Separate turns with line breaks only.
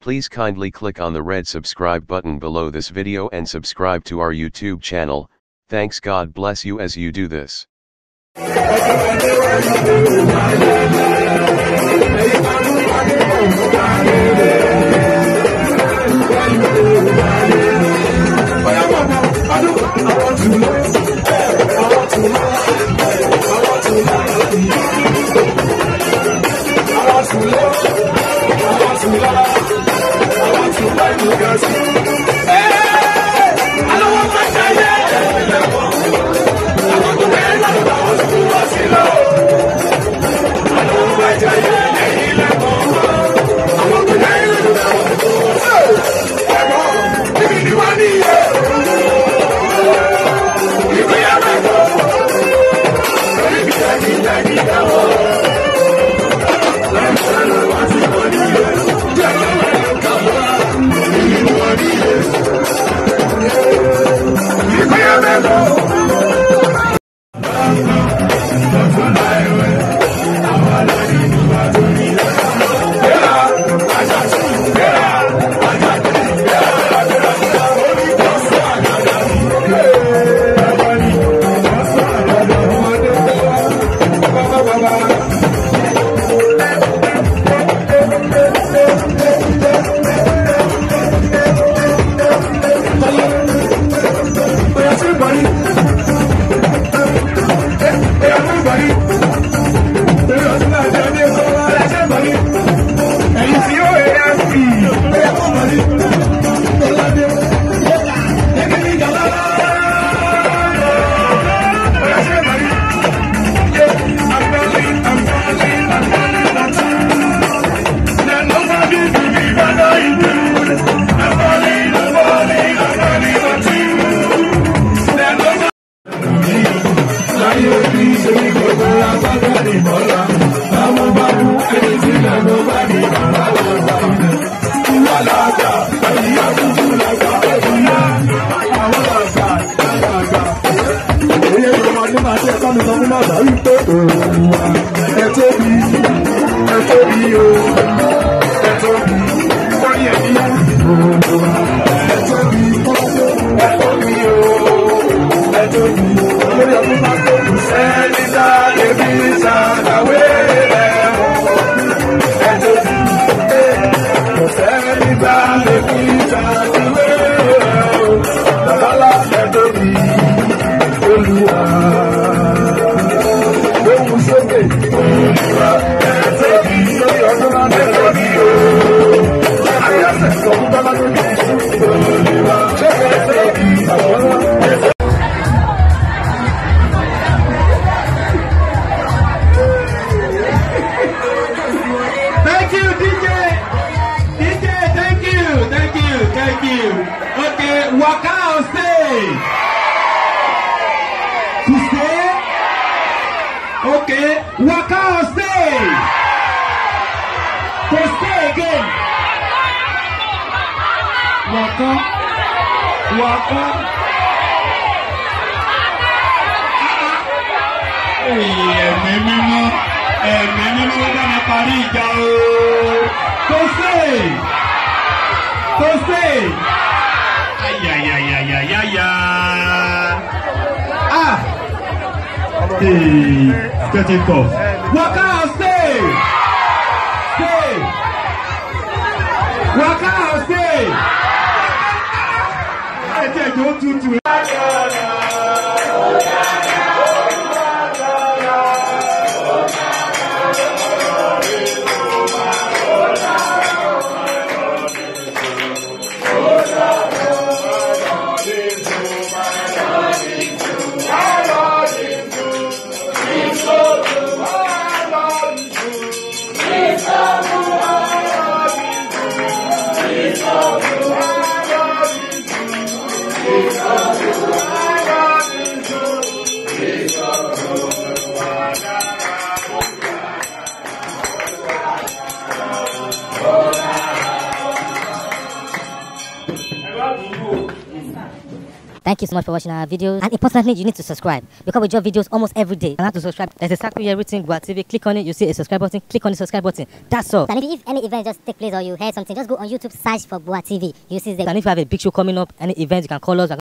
Please kindly click on the red subscribe button below this video and subscribe to our YouTube channel. Thanks, God bless you as you do this.
Get it off. Waka stay. Stay. Waka stay. Don't do it.
Thank you so much for watching our videos. And importantly, you need to subscribe because we drop videos almost every day. And how to subscribe? There's a circle here written Gboah TV. Click on it, you see a subscribe button. Click on the subscribe button. That's all.
And if any event just take place or you heard something, just go on YouTube, search for Gboah TV. You see the.
And if you have a big show coming up, any event, you can call us.